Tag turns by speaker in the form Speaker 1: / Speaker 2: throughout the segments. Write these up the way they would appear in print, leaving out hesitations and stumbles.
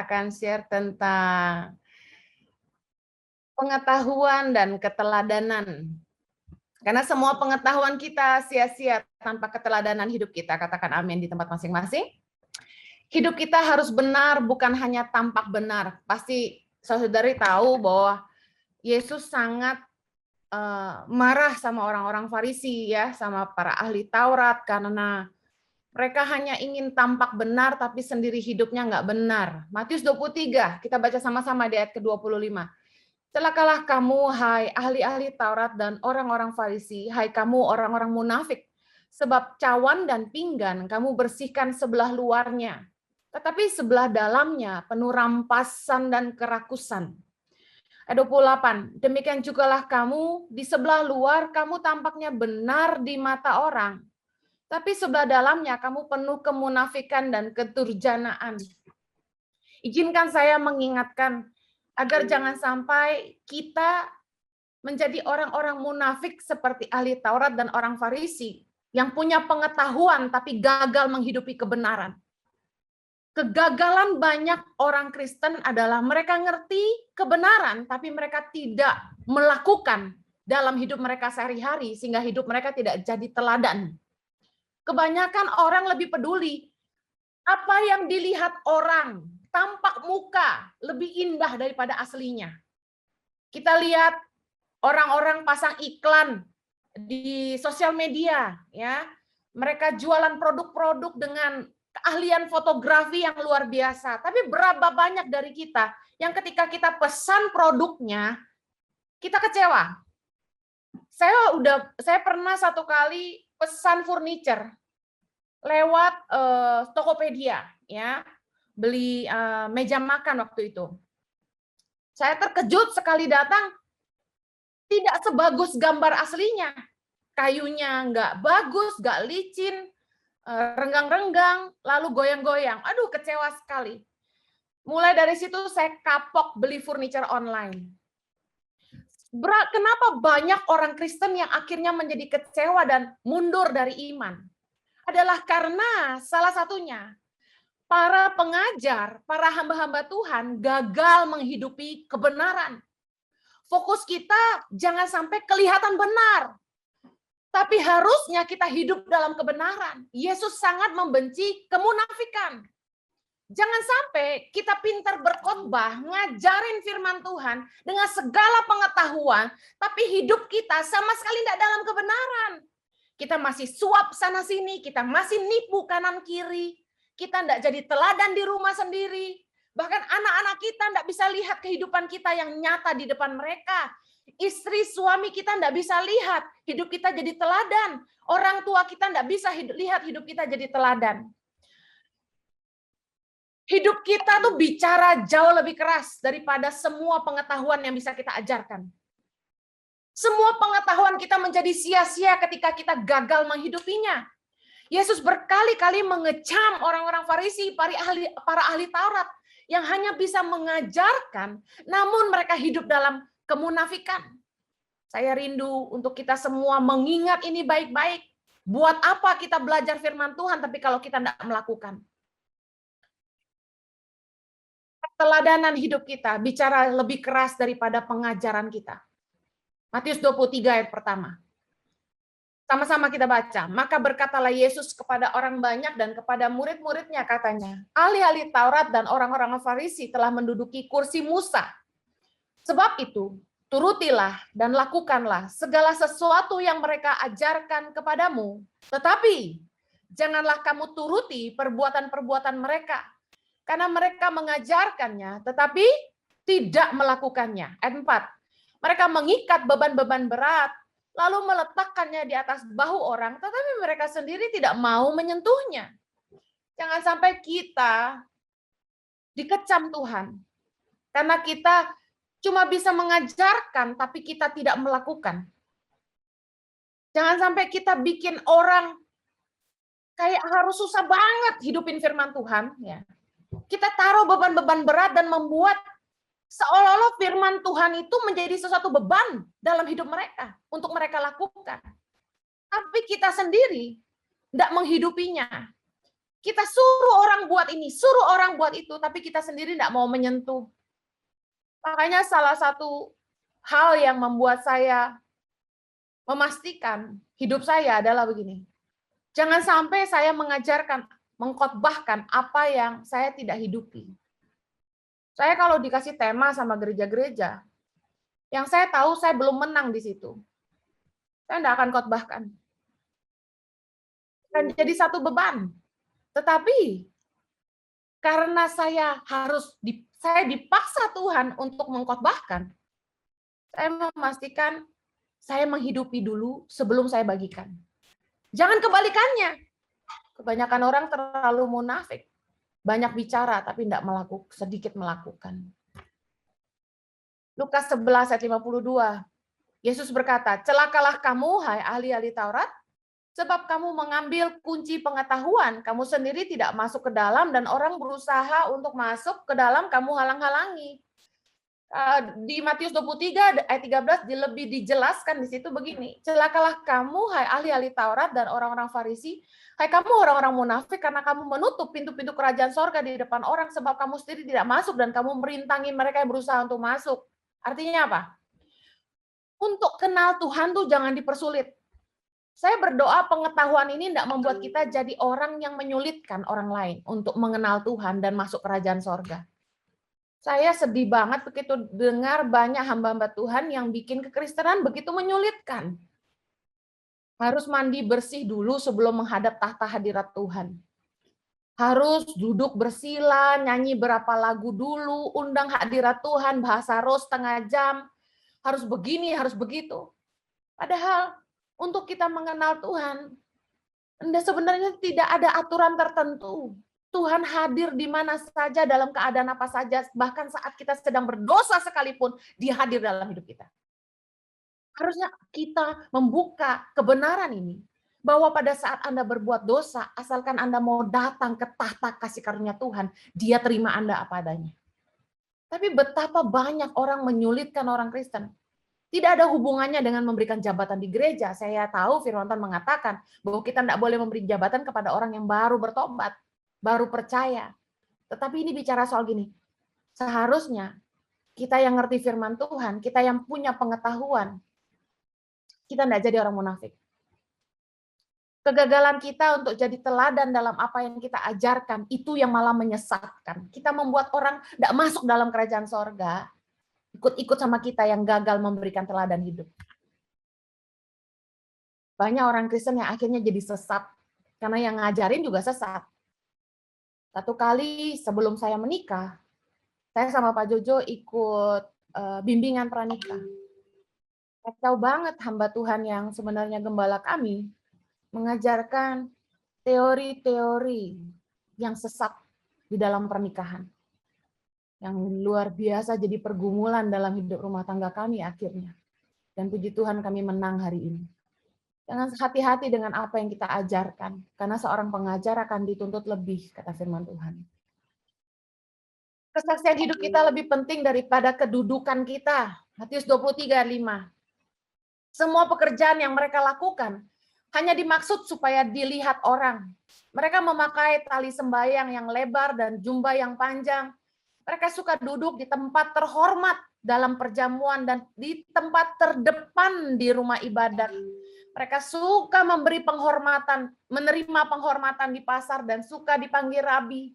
Speaker 1: akan share tentang pengetahuan dan keteladanan. Karena semua pengetahuan kita sia-sia tanpa keteladanan hidup kita. Katakan amin di tempat masing-masing. Hidup kita harus benar, bukan hanya tampak benar. Pasti saudari tahu bahwa Yesus sangat marah sama orang-orang Farisi, ya, sama para ahli Taurat, karena mereka hanya ingin tampak benar, tapi sendiri hidupnya nggak benar. Matius 23, kita baca sama-sama di ayat ke-25. Celakalah kamu, hai ahli-ahli Taurat dan orang-orang Farisi, hai kamu orang-orang munafik, sebab cawan dan pinggan kamu bersihkan sebelah luarnya, tetapi sebelah dalamnya penuh rampasan dan kerakusan. Ayat 28, demikian jugalah kamu, di sebelah luar kamu tampaknya benar di mata orang, tapi sebelah dalamnya kamu penuh kemunafikan dan keturjanaan. Izinkan saya mengingatkan, agar jangan sampai kita menjadi orang-orang munafik seperti ahli Taurat dan orang Farisi yang punya pengetahuan tapi gagal menghidupi kebenaran. Kegagalan banyak orang Kristen adalah mereka ngerti kebenaran tapi mereka tidak melakukan dalam hidup mereka sehari-hari sehingga hidup mereka tidak jadi teladan. Kebanyakan orang lebih peduli apa yang dilihat orang, tampak muka lebih indah daripada aslinya. Kita lihat orang-orang pasang iklan di sosial media, ya. Mereka jualan produk-produk dengan keahlian fotografi yang luar biasa. Tapi berapa banyak dari kita yang ketika kita pesan produknya, kita kecewa. Saya pernah satu kali pesan furniture lewat Tokopedia, ya, beli meja makan waktu itu. Saya terkejut sekali datang, tidak sebagus gambar aslinya. Kayunya nggak bagus, nggak licin, renggang-renggang, lalu goyang-goyang. Aduh, kecewa sekali. Mulai dari situ saya kapok beli furniture online. Kenapa banyak orang Kristen yang akhirnya menjadi kecewa dan mundur dari iman? Adalah karena salah satunya, para pengajar, para hamba-hamba Tuhan gagal menghidupi kebenaran. Fokus kita jangan sampai kelihatan benar, tapi harusnya kita hidup dalam kebenaran. Yesus sangat membenci kemunafikan. Jangan sampai kita pintar berkhotbah, ngajarin firman Tuhan dengan segala pengetahuan, tapi hidup kita sama sekali tidak dalam kebenaran. Kita masih suap sana-sini, kita masih nipu kanan-kiri, kita tidak jadi teladan di rumah sendiri. Bahkan anak-anak kita tidak bisa lihat kehidupan kita yang nyata di depan mereka. Istri, suami kita tidak bisa lihat hidup kita jadi teladan. Orang tua kita tidak bisa lihat hidup kita jadi teladan. Hidup kita tuh bicara jauh lebih keras daripada semua pengetahuan yang bisa kita ajarkan. Semua pengetahuan kita menjadi sia-sia ketika kita gagal menghidupinya. Yesus berkali-kali mengecam orang-orang Farisi, para ahli Taurat, yang hanya bisa mengajarkan, namun mereka hidup dalam kemunafikan. Saya rindu untuk kita semua mengingat ini baik-baik. Buat apa kita belajar firman Tuhan, tapi kalau kita tidak melakukan? Keteladanan hidup kita bicara lebih keras daripada pengajaran kita. Matius 23 ayat pertama. Sama-sama kita baca. Maka berkatalah Yesus kepada orang banyak dan kepada murid-muridnya, katanya, ahli-ahli Taurat dan orang-orang Farisi telah menduduki kursi Musa. Sebab itu, turutilah dan lakukanlah segala sesuatu yang mereka ajarkan kepadamu. Tetapi, janganlah kamu turuti perbuatan-perbuatan mereka. Karena mereka mengajarkannya, tetapi tidak melakukannya. Ayat 4. Mereka mengikat beban-beban berat, lalu meletakkannya di atas bahu orang, tetapi mereka sendiri tidak mau menyentuhnya. Jangan sampai kita dikecam Tuhan, karena kita cuma bisa mengajarkan, tapi kita tidak melakukan. Jangan sampai kita bikin orang kayak harus susah banget hidupin firman Tuhan. Ya. Kita taruh beban-beban berat dan membuat seolah-olah firman Tuhan itu menjadi sesuatu beban dalam hidup mereka, untuk mereka lakukan. Tapi kita sendiri tidak menghidupinya. Kita suruh orang buat ini, suruh orang buat itu, tapi kita sendiri tidak mau menyentuh. Makanya salah satu hal yang membuat saya memastikan hidup saya adalah begini. Jangan sampai saya mengajarkan, mengkhotbahkan apa yang saya tidak hidupi. Saya kalau dikasih tema sama gereja-gereja, yang saya tahu saya belum menang di situ, saya tidak akan khotbahkan. Dan jadi satu beban. Tetapi karena saya dipaksa Tuhan untuk mengkhotbahkan, saya memastikan saya menghidupi dulu sebelum saya bagikan. Jangan kebalikannya. Kebanyakan orang terlalu munafik. Banyak bicara tapi tidak sedikit melakukan. Lukas 11 ayat 52. Yesus berkata, "Celakalah kamu, hai ahli-ahli Taurat, sebab kamu mengambil kunci pengetahuan, kamu sendiri tidak masuk ke dalam, dan orang berusaha untuk masuk ke dalam, kamu halang-halangi." Di Matius 23 ayat 13 lebih dijelaskan di situ begini, "Celakalah kamu, hai ahli-ahli Taurat dan orang-orang Farisi, hai kamu orang-orang munafik, karena kamu menutup pintu-pintu kerajaan sorga di depan orang, sebab kamu sendiri tidak masuk dan kamu merintangi mereka yang berusaha untuk masuk." Artinya apa? Untuk kenal Tuhan tuh jangan dipersulit. Saya berdoa pengetahuan ini tidak membuat kita jadi orang yang menyulitkan orang lain untuk mengenal Tuhan dan masuk kerajaan sorga. Saya sedih banget begitu dengar banyak hamba-hamba Tuhan yang bikin kekristenan begitu menyulitkan. Harus mandi bersih dulu sebelum menghadap tahta hadirat Tuhan. Harus duduk bersila, nyanyi berapa lagu dulu, undang hadirat Tuhan, bahasa roh setengah jam. Harus begini, harus begitu. Padahal untuk kita mengenal Tuhan, sebenarnya tidak ada aturan tertentu. Tuhan hadir di mana saja, dalam keadaan apa saja, bahkan saat kita sedang berdosa sekalipun, Dia hadir dalam hidup kita. Harusnya kita membuka kebenaran ini, bahwa pada saat Anda berbuat dosa, asalkan Anda mau datang ke tahta kasih karunia Tuhan, Dia terima Anda apa adanya. Tapi betapa banyak orang menyulitkan orang Kristen. Tidak ada hubungannya dengan memberikan jabatan di gereja. Saya tahu firman Tuhan mengatakan bahwa kita tidak boleh memberi jabatan kepada orang yang baru bertobat, baru percaya. Tetapi ini bicara soal gini, seharusnya kita yang ngerti firman Tuhan, kita yang punya pengetahuan, kita tidak jadi orang munafik. Kegagalan kita untuk jadi teladan dalam apa yang kita ajarkan, itu yang malah menyesatkan. Kita membuat orang tidak masuk dalam kerajaan sorga, ikut-ikut sama kita yang gagal memberikan teladan hidup. Banyak orang Kristen yang akhirnya jadi sesat, karena yang ngajarin juga sesat. Satu kali sebelum saya menikah, saya sama Pak Jojo ikut bimbingan pranikah. Kacau banget hamba Tuhan yang sebenarnya gembala kami, mengajarkan teori-teori yang sesat di dalam pernikahan. Yang luar biasa jadi pergumulan dalam hidup rumah tangga kami akhirnya. Dan puji Tuhan kami menang hari ini. Jangan hati-hati dengan apa yang kita ajarkan, karena seorang pengajar akan dituntut lebih, kata firman Tuhan. Kesaksian hidup kita lebih penting daripada kedudukan kita. Matius 23:5. Semua pekerjaan yang mereka lakukan hanya dimaksud supaya dilihat orang. Mereka memakai tali sembayang yang lebar dan jubah yang panjang. Mereka suka duduk di tempat terhormat dalam perjamuan dan di tempat terdepan di rumah ibadat. Mereka suka memberi penghormatan, menerima penghormatan di pasar dan suka dipanggil rabi.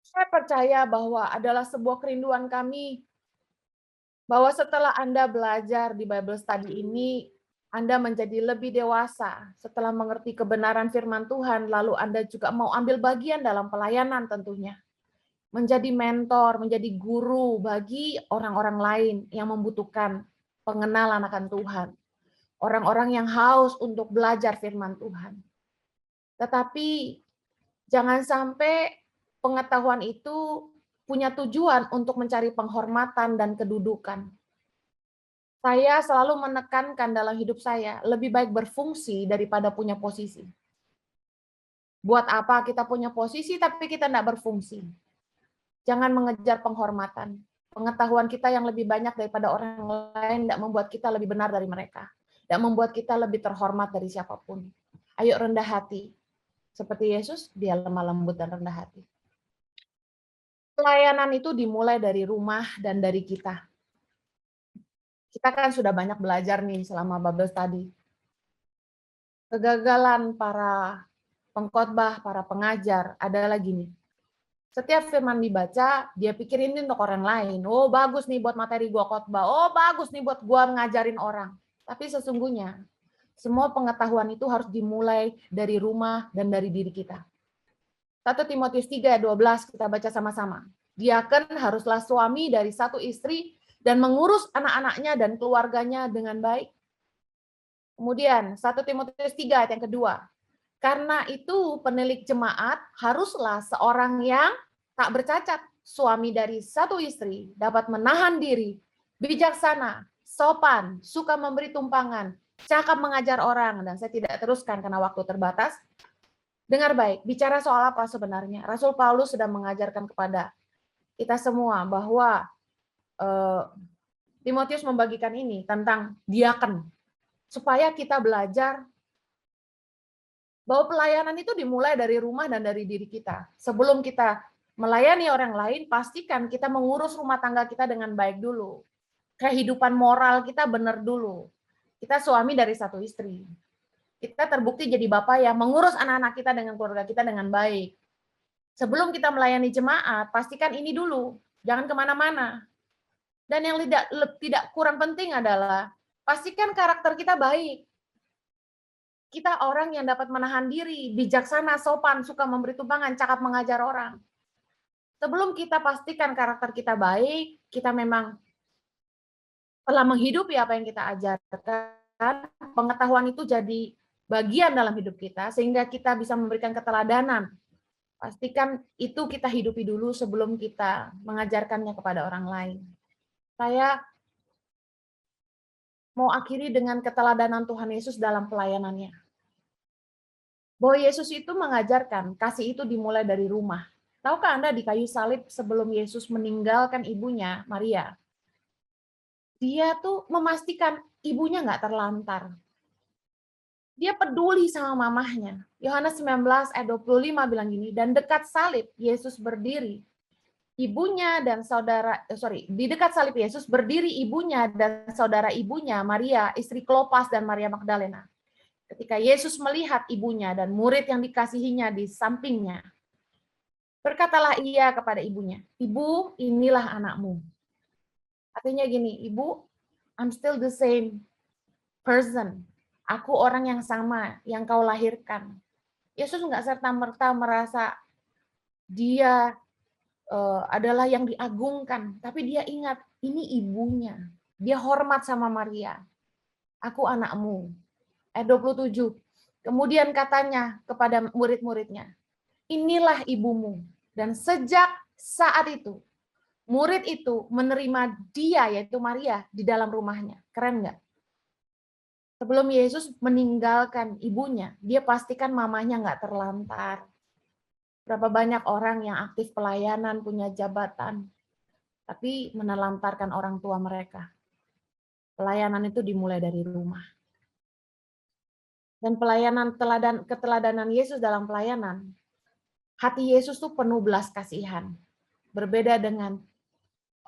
Speaker 1: Saya percaya bahwa adalah sebuah kerinduan kami bahwa setelah Anda belajar di Bible Study ini, Anda menjadi lebih dewasa setelah mengerti kebenaran firman Tuhan, lalu Anda juga mau ambil bagian dalam pelayanan tentunya. Menjadi mentor, menjadi guru bagi orang-orang lain yang membutuhkan pengenalan akan Tuhan. Orang-orang yang haus untuk belajar firman Tuhan. Tetapi jangan sampai pengetahuan itu punya tujuan untuk mencari penghormatan dan kedudukan. Saya selalu menekankan dalam hidup saya, lebih baik berfungsi daripada punya posisi. Buat apa kita punya posisi tapi kita tidak berfungsi? Jangan mengejar penghormatan. Pengetahuan kita yang lebih banyak daripada orang lain tidak membuat kita lebih benar dari mereka. Tidak membuat kita lebih terhormat dari siapapun. Ayo rendah hati. Seperti Yesus, dia lemah lembut dan rendah hati. Pelayanan itu dimulai dari rumah dan dari kita. Kita kan sudah banyak belajar nih selama Bible study. Kegagalan para pengkhotbah, para pengajar adalah gini. Setiap firman dibaca, dia pikirin ini untuk orang lain. Oh, bagus nih buat materi gua khotbah. Oh, bagus nih buat gua ngajarin orang. Tapi sesungguhnya, semua pengetahuan itu harus dimulai dari rumah dan dari diri kita. 1 Timotius 3 ayat 12 kita baca sama-sama. Diaken haruslah suami dari satu istri dan mengurus anak-anaknya dan keluarganya dengan baik. Kemudian 1 Timotius 3 ayat yang kedua. Karena itu penilik jemaat haruslah seorang yang tak bercacat, suami dari satu istri, dapat menahan diri, bijaksana, sopan, suka memberi tumpangan, cakap mengajar orang, dan saya tidak teruskan karena waktu terbatas. Dengar baik, bicara soal apa sebenarnya? Rasul Paulus sedang mengajarkan kepada kita semua bahwa Timotius membagikan ini tentang diaken, supaya kita belajar bahwa pelayanan itu dimulai dari rumah dan dari diri kita. Sebelum kita melayani orang lain, pastikan kita mengurus rumah tangga kita dengan baik dulu. Kehidupan moral kita benar dulu. Kita suami dari satu istri. Kita terbukti jadi bapak yang mengurus anak-anak kita dengan keluarga kita dengan baik. Sebelum kita melayani jemaat, pastikan ini dulu. Jangan kemana-mana. Dan yang tidak kurang penting adalah, pastikan karakter kita baik. Kita orang yang dapat menahan diri, bijaksana, sopan, suka memberi tumpangan, cakap mengajar orang. Sebelum kita pastikan karakter kita baik, kita memang telah menghidupi apa yang kita ajarkan, pengetahuan itu jadi bagian dalam hidup kita, sehingga kita bisa memberikan keteladanan. Pastikan itu kita hidupi dulu sebelum kita mengajarkannya kepada orang lain. Saya mau akhiri dengan keteladanan Tuhan Yesus dalam pelayanannya. Bahwa Yesus itu mengajarkan, kasih itu dimulai dari rumah. Tahukah Anda di kayu salib sebelum Yesus meninggalkan ibunya, Maria, dia tuh memastikan ibunya nggak terlantar. Dia peduli sama mamahnya. Yohanes 19 ayat 25 bilang gini, dan dekat salib Yesus berdiri. Ibunya dan di dekat salib Yesus berdiri ibunya dan saudara ibunya, Maria, istri Klopas dan Maria Magdalena. Ketika Yesus melihat ibunya dan murid yang dikasihinya di sampingnya, berkatalah ia kepada ibunya, "Ibu, inilah anakmu." Artinya gini, "Ibu, I'm still the same person. Aku orang yang sama yang kau lahirkan." Yesus nggak serta-merta merasa dia adalah yang diagungkan, tapi dia ingat, ini ibunya. Dia hormat sama Maria. "Aku anakmu." Ayat 27. Kemudian katanya kepada murid-muridnya, "Inilah ibumu." Dan sejak saat itu, murid itu menerima dia, yaitu Maria, di dalam rumahnya. Keren nggak? Sebelum Yesus meninggalkan ibunya, dia pastikan mamanya nggak terlantar. Berapa banyak orang yang aktif pelayanan, punya jabatan, tapi menelantarkan orang tua mereka. Pelayanan itu dimulai dari rumah. Dan keteladanan Yesus dalam pelayanan, hati Yesus tuh penuh belas kasihan. Berbeda dengan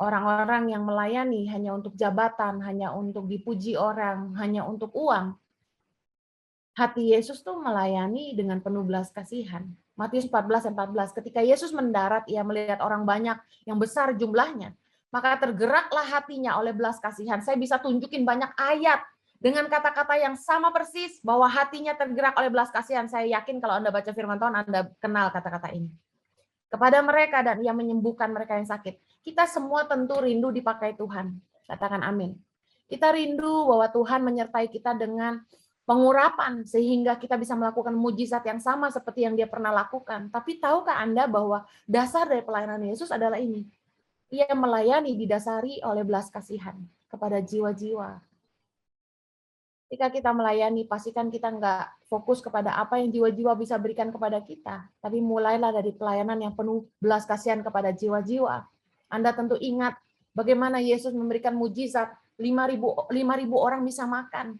Speaker 1: orang-orang yang melayani hanya untuk jabatan, hanya untuk dipuji orang, hanya untuk uang. Hati Yesus tuh melayani dengan penuh belas kasihan. Matius 14:14, ketika Yesus mendarat, ia melihat orang banyak yang besar jumlahnya, maka tergeraklah hatinya oleh belas kasihan. Saya bisa tunjukin banyak ayat dengan kata-kata yang sama persis bahwa hatinya tergerak oleh belas kasihan. Saya yakin kalau Anda baca firman Tuhan, Anda kenal kata-kata ini. Kepada mereka dan ia menyembuhkan mereka yang sakit. Kita semua tentu rindu dipakai Tuhan. Katakan amin. Kita rindu bahwa Tuhan menyertai kita dengan pengurapan sehingga kita bisa melakukan mujizat yang sama seperti yang dia pernah lakukan. Tapi tahukah Anda bahwa dasar dari pelayanan Yesus adalah ini? Ia melayani didasari oleh belas kasihan kepada jiwa-jiwa. Ketika kita melayani, pastikan kita nggak fokus kepada apa yang jiwa-jiwa bisa berikan kepada kita. Tapi mulailah dari pelayanan yang penuh belas kasihan kepada jiwa-jiwa. Anda tentu ingat bagaimana Yesus memberikan mujizat, 5.000 orang bisa makan.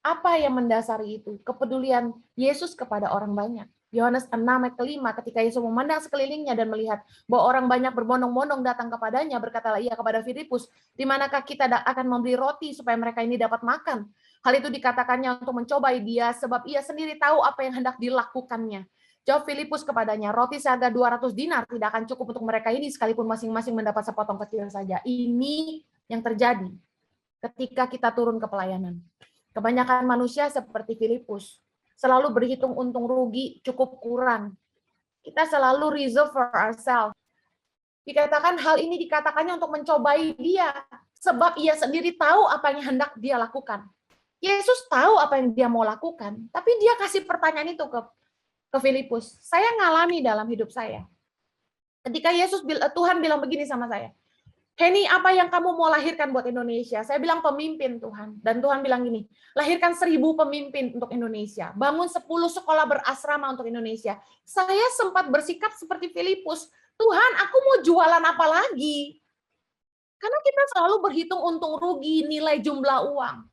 Speaker 1: Apa yang mendasari itu? Kepedulian Yesus kepada orang banyak. Yohanes 6 ayat ke-5, ketika Yesus memandang sekelilingnya dan melihat bahwa orang banyak berbondong-bondong datang kepadanya, berkatalah ia kepada Filipus, di manakah kita akan membeli roti supaya mereka ini dapat makan? Hal itu dikatakannya untuk mencobai dia, sebab ia sendiri tahu apa yang hendak dilakukannya. Jawab Filipus kepadanya, roti seharga 200 dinar tidak akan cukup untuk mereka ini, sekalipun masing-masing mendapat sepotong kecil saja. Ini yang terjadi ketika kita turun ke pelayanan. Kebanyakan manusia seperti Filipus, selalu berhitung untung rugi, cukup kurang. Kita selalu reserve for ourselves. Dikatakan hal ini dikatakannya untuk mencobai dia, sebab ia sendiri tahu apa yang hendak dia lakukan. Yesus tahu apa yang dia mau lakukan, tapi dia kasih pertanyaan itu ke Filipus. Saya ngalami dalam hidup saya. Ketika Tuhan bilang begini sama saya, Henny, apa yang kamu mau lahirkan buat Indonesia? Saya bilang pemimpin Tuhan. Dan Tuhan bilang gini, lahirkan 1000 pemimpin untuk Indonesia. Bangun 10 sekolah berasrama untuk Indonesia. Saya sempat bersikap seperti Filipus. Tuhan, aku mau jualan apa lagi? Karena kita selalu berhitung untung rugi, nilai jumlah uang.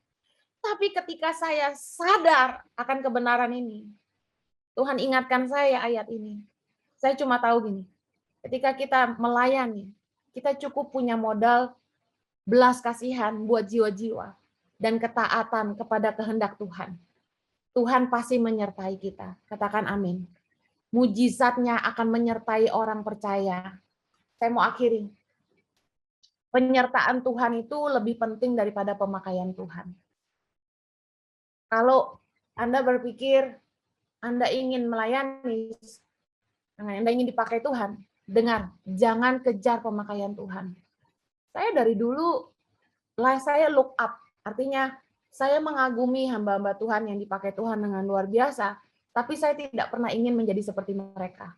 Speaker 1: Tapi ketika saya sadar akan kebenaran ini, Tuhan ingatkan saya ayat ini. Saya cuma tahu gini, ketika kita melayani, kita cukup punya modal belas kasihan buat jiwa-jiwa dan ketaatan kepada kehendak Tuhan. Tuhan pasti menyertai kita. Katakan amin. Mujizatnya akan menyertai orang percaya. Saya mau akhiri. Penyertaan Tuhan itu lebih penting daripada pemakaian Tuhan. Kalau Anda berpikir Anda ingin melayani, Anda ingin dipakai Tuhan, dengar, jangan kejar pemakaian Tuhan. Saya dari dulu, saya look up. Artinya, saya mengagumi hamba-hamba Tuhan yang dipakai Tuhan dengan luar biasa, tapi saya tidak pernah ingin menjadi seperti mereka.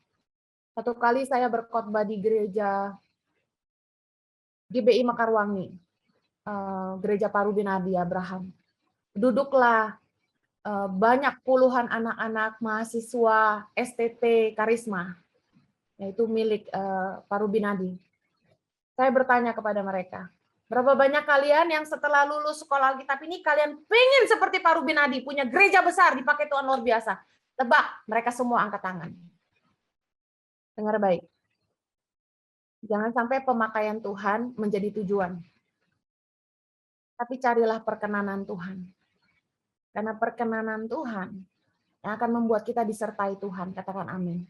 Speaker 1: Satu kali saya berkhotbah di gereja GBI Mekarwangi, gereja Parubinadi Abraham. Duduklah banyak puluhan anak-anak mahasiswa STT Karisma, yaitu milik Parubinadi. Saya bertanya kepada mereka, berapa banyak kalian yang setelah lulus sekolah Alkitab ini kalian pengen seperti Parubinadi, punya gereja besar, dipakai Tuhan luar biasa? Tebak, mereka semua angkat tangan. Dengar baik. Jangan sampai pemakaian Tuhan menjadi tujuan. Tapi carilah perkenanan Tuhan. Karena perkenanan Tuhan yang akan membuat kita disertai Tuhan. Katakan amin.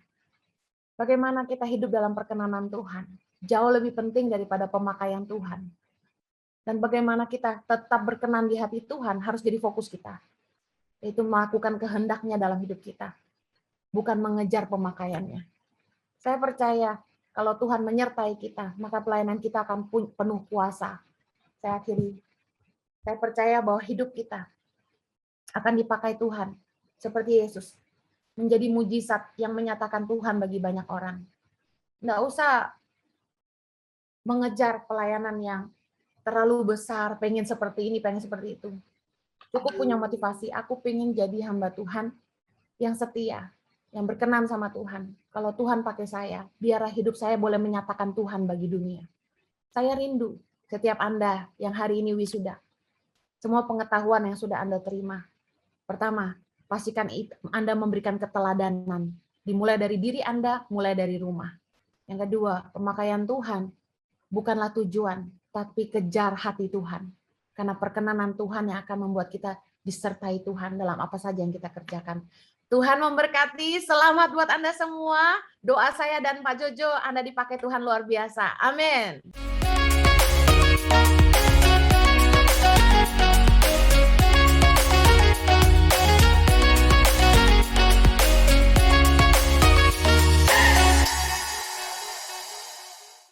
Speaker 1: Bagaimana kita hidup dalam perkenanan Tuhan? Jauh lebih penting daripada pemakaian Tuhan. Dan bagaimana kita tetap berkenan di hati Tuhan harus jadi fokus kita. Yaitu melakukan kehendaknya dalam hidup kita. Bukan mengejar pemakaiannya. Saya percaya kalau Tuhan menyertai kita, maka pelayanan kita akan penuh kuasa. Saya akhiri. Saya percaya bahwa hidup kita akan dipakai Tuhan. Seperti Yesus. Menjadi mujizat yang menyatakan Tuhan bagi banyak orang. Nggak usah mengejar pelayanan yang terlalu besar, pengen seperti ini, pengen seperti itu. Cukup punya motivasi, aku pengen jadi hamba Tuhan yang setia, yang berkenan sama Tuhan. Kalau Tuhan pakai saya, biarlah hidup saya boleh menyatakan Tuhan bagi dunia. Saya rindu setiap Anda yang hari ini wisuda. Semua pengetahuan yang sudah Anda terima. Pertama, pastikan Anda memberikan keteladanan. Dimulai dari diri Anda, mulai dari rumah. Yang kedua, pemakaian Tuhan bukanlah tujuan, tapi kejar hati Tuhan. Karena perkenanan Tuhan yang akan membuat kita disertai Tuhan dalam apa saja yang kita kerjakan. Tuhan memberkati, selamat buat Anda semua. Doa saya dan Pak Jojo, Anda dipakai Tuhan luar biasa. Amin.